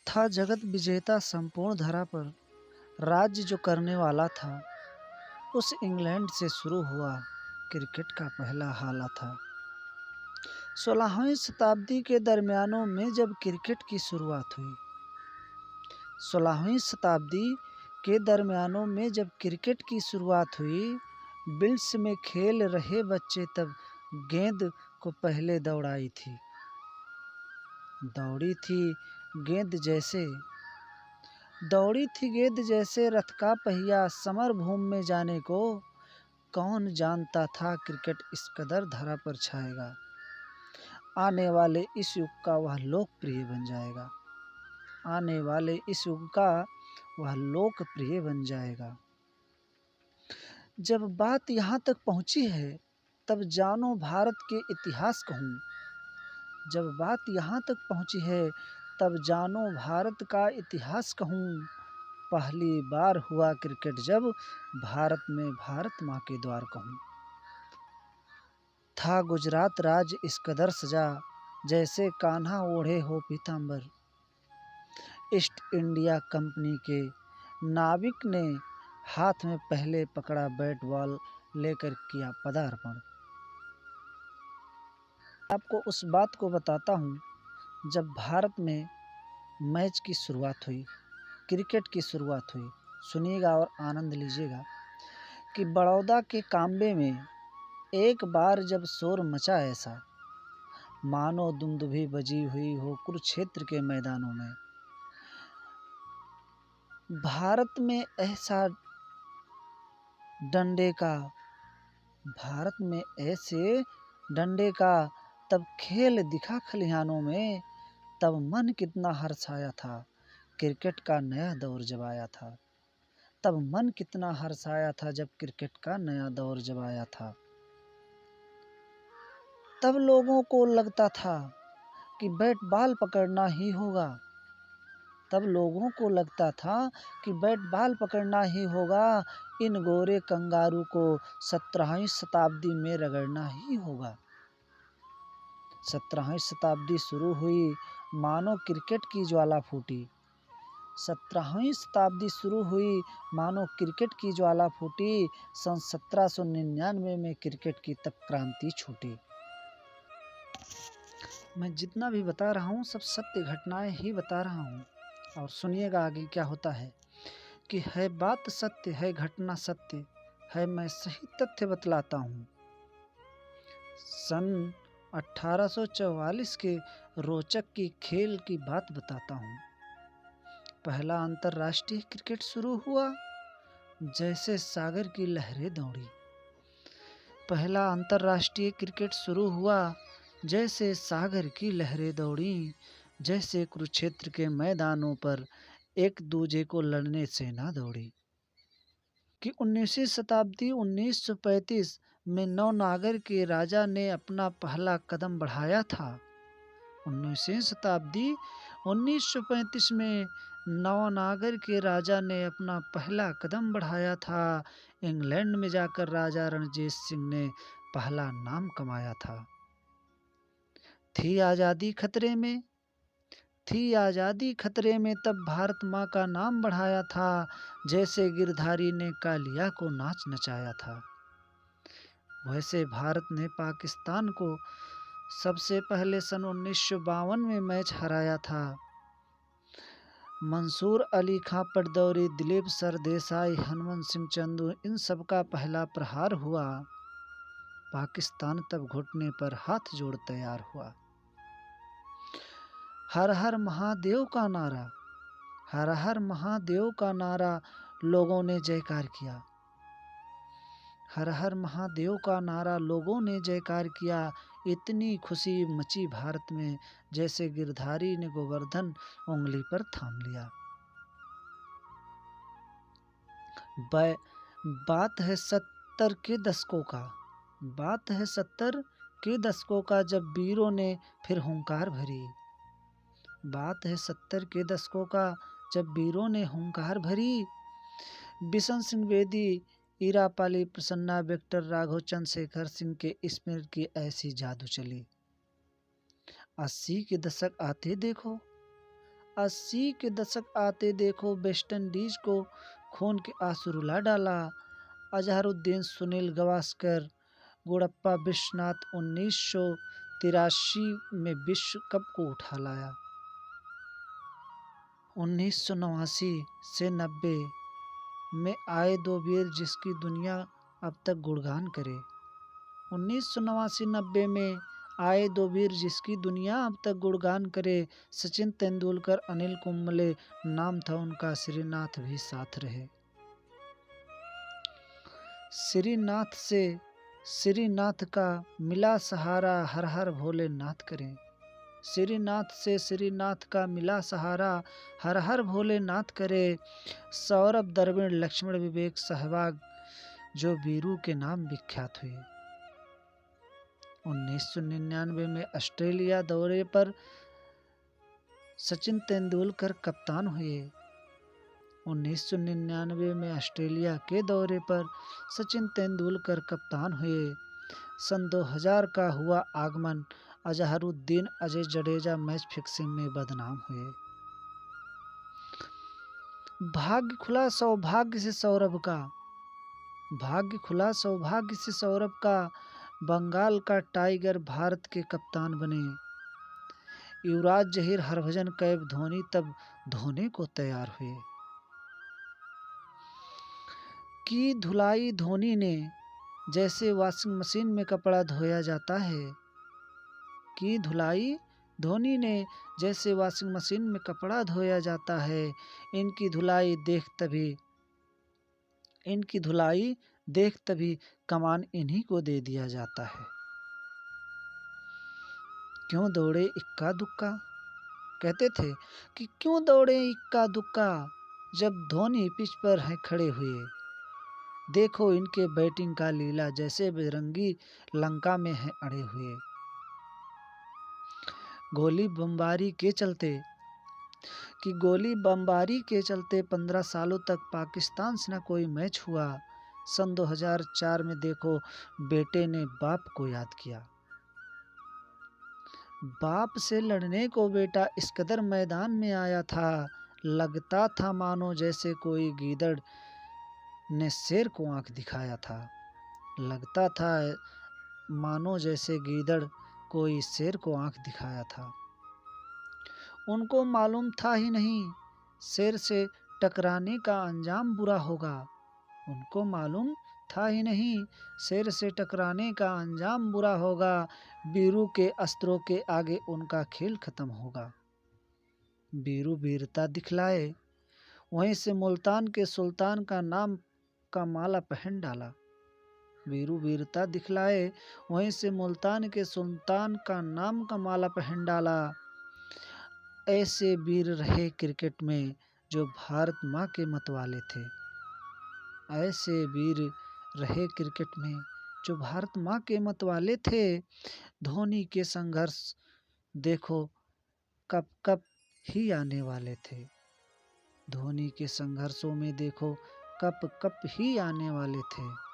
था जगत विजेता संपूर्ण धरा पर, राज्य जो करने वाला था, उस इंग्लैंड से शुरू हुआ क्रिकेट का पहला हाला था। 16वीं शताब्दी के दरमियानों में जब क्रिकेट की शुरुआत हुई, 16वीं शताब्दी के दरमियानों में जब क्रिकेट की शुरुआत हुई, बिल्स में खेल रहे बच्चे तब गेंद को पहले दौड़ी थी गेंद जैसे रथ का पहिया समर भूमि में जाने को। कौन जानता था क्रिकेट इस कदर धरा पर छाएगा, आने वाले इस युग का वह लोकप्रिय बन जाएगा। जब बात यहाँ तक पहुँची है तब जानो भारत के इतिहास कहूँ। जब बात यहाँ तक पहुँची है तब जानो भारत का इतिहास कहूँ। पहली बार हुआ क्रिकेट जब भारत में भारत माँ के द्वार कहूँ। था गुजरात राज्य इस कदर सजा, जैसे कान्हा ओढ़े हो पीताम्बर। ईस्ट इंडिया कंपनी के नाविक ने हाथ में पहले पकड़ा बैट बॉल लेकर किया पदार्पण। आपको उस बात को बताता हूँ जब भारत में मैच की शुरुआत हुई, क्रिकेट की शुरुआत हुई। सुनिएगा और आनंद लीजिएगा कि बड़ौदा के काम्बे में एक बार जब शोर मचा ऐसा, मानो दुंदुभी बजी हुई हो कुरुक्षेत्र के मैदानों में। भारत में ऐसे डंडे का तब खेल दिखा खलिहानों में, तब मन कितना हर्षाया था क्रिकेट का नया दौर जब आया था। तब मन कितना हर्षाया था जब क्रिकेट का नया दौर जब आया था। तब लोगों को लगता था कि बैट बॉल पकड़ना ही होगा। तब लोगों को लगता था कि बैट बॉल पकड़ना ही होगा, इन गोरे कंगारू को 17वीं शताब्दी में रगड़ना ही होगा। 17वीं शताब्दी शुरू हुई, मानो क्रिकेट की ज्वाला फूटी। 17वीं शताब्दी शुरू हुई, मानो क्रिकेट की ज्वाला फूटी। सन 1799 में क्रिकेट की तब क्रांति छूटी। मैं जितना भी बता रहा हूँ सब सत्य घटनाएं ही बता रहा हूँ। और सुनिएगा आगे क्या होता है कि है बात सत्य है, घटना सत्य है, मैं सही तथ्य बतलाता हूँ। सन 1844 के रोचक की खेल की बात बताता हूँ। पहला अंतर्राष्ट्रीय क्रिकेट शुरू हुआ, जैसे सागर की लहरें दौड़ी। पहला अंतर्राष्ट्रीय क्रिकेट शुरू हुआ, जैसे सागर की लहरें दौड़ी। जैसे कुरुक्षेत्र के मैदानों पर एक दूजे को लड़ने सेना दौड़ी। कि 19वीं शताब्दी 1935 में नवनागर के राजा ने अपना पहला कदम बढ़ाया था। 19वीं शताब्दी 1935 में नवनागर के राजा ने अपना पहला कदम बढ़ाया था। इंग्लैंड में जाकर राजा रणजीत सिंह ने पहला नाम कमाया था। थी आज़ादी खतरे में तब भारत माँ का नाम बढ़ाया था। जैसे गिरधारी ने कालिया को नाच नचाया था, वैसे भारत ने पाकिस्तान को सबसे पहले सन 1952 में मैच हराया था। मंसूर अली खां पटदौरी, दिलीप सरदेसाई, हनुमंत सिंह चंदू, इन सब का पहला प्रहार हुआ। पाकिस्तान तब घुटने पर हाथ जोड़ तैयार हुआ। हर हर महादेव का नारा, हर हर महादेव का नारा लोगों ने जयकार किया। हर हर महादेव का नारा लोगों ने जयकार किया। इतनी खुशी मची भारत में, जैसे गिरधारी ने गोवर्धन उंगली पर थाम लिया। बात है 70 के दशकों का, जब वीरों ने फिर हुंकार भरी। बात है 70 के दशकों का, जब वीरों ने हुंकार भरी। बिशन सिंह बेदी, ईरापाली प्रसन्ना, विक्टर राघव, चंद्रशेखर सिंह के स्मृति की ऐसी जादू चली। 80 के दशक आते देखो, 80 के दशक आते देखो वेस्ट इंडीज को खून के आंसू रुला डाला। अजहरुद्दीन, सुनील गावस्कर, गुडप्पा विश्वनाथ 1983 में विश्व कप को उठा लाया। 1989 से 90 में आए दो वीर जिसकी दुनिया अब तक गुणगान करे। 1989-90 में आए दो वीर जिसकी दुनिया अब तक गुणगान करे। सचिन तेंदुलकर, अनिल कुंबले नाम था उनका, श्रीनाथ भी साथ रहे। श्रीनाथ से श्रीनाथ का मिला सहारा, हर हर भोलेनाथ करें। श्रीनाथ से श्रीनाथ का मिला सहारा, हर हर भोलेनाथ करे। सौरभ, द्रविड़, लक्ष्मण, विवेक, सहवाग जो वीरू के नाम विख्यात हुए। 1999 में ऑस्ट्रेलिया दौरे पर सचिन तेंदुलकर कप्तान हुए। 1999 में ऑस्ट्रेलिया के दौरे पर सचिन तेंदुलकर कप्तान हुए। सन 2000 का हुआ आगमन, अजहरुद्दीन, अजय जडेजा मैच फिक्सिंग में बदनाम हुए। भाग्य खुला सौभाग्य से सौरभ का, भाग्य खुला सौभाग्य से सौरभ का, बंगाल का टाइगर भारत के कप्तान बने। युवराज, जहीर, हरभजन, कैफ, धोनी तब धोने को तैयार हुए। की धुलाई धोनी ने जैसे वॉशिंग मशीन में कपड़ा धोया जाता है। की धुलाई धोनी ने जैसे वॉशिंग मशीन में कपड़ा धोया जाता है। इनकी धुलाई देख तभी कमान इन्हीं को दे दिया जाता है। क्यों दौड़े इक्का दुक्का, कहते थे कि क्यों दौड़े इक्का दुक्का, जब धोनी पिच पर हैं खड़े हुए। देखो इनके बैटिंग का लीला, जैसे बजरंगी लंका में हैं अड़े हुए। गोली बमबारी के चलते 15 सालों तक पाकिस्तान से न कोई मैच हुआ। सन 2004 में देखो बेटे ने बाप को याद किया। बाप से लड़ने को बेटा इस कदर मैदान में आया था, लगता था मानो जैसे कोई गीदड़ ने शेर को आंख दिखाया था। लगता था मानो जैसे गीदड़ कोई शेर को आंख दिखाया था। उनको मालूम था ही नहीं शेर से टकराने का अंजाम बुरा होगा। उनको मालूम था ही नहीं शेर से टकराने का अंजाम बुरा होगा। वीरू के अस्त्रों के आगे उनका खेल खत्म होगा। वीरू वीरता दिखलाए, वहीं से मुल्तान के सुल्तान का नाम का माला पहन डाला। वीरू वीरता दिखलाए, वहीं से मुल्तान के सुल्तान का नाम का माला पहन डाला। ऐसे वीर रहे क्रिकेट में जो भारत माँ के मतवाले थे। ऐसे वीर रहे क्रिकेट में जो भारत माँ के मतवाले थे। धोनी के संघर्ष देखो कब कब ही आने वाले थे। धोनी के संघर्षों में देखो कप कप ही आने वाले थे।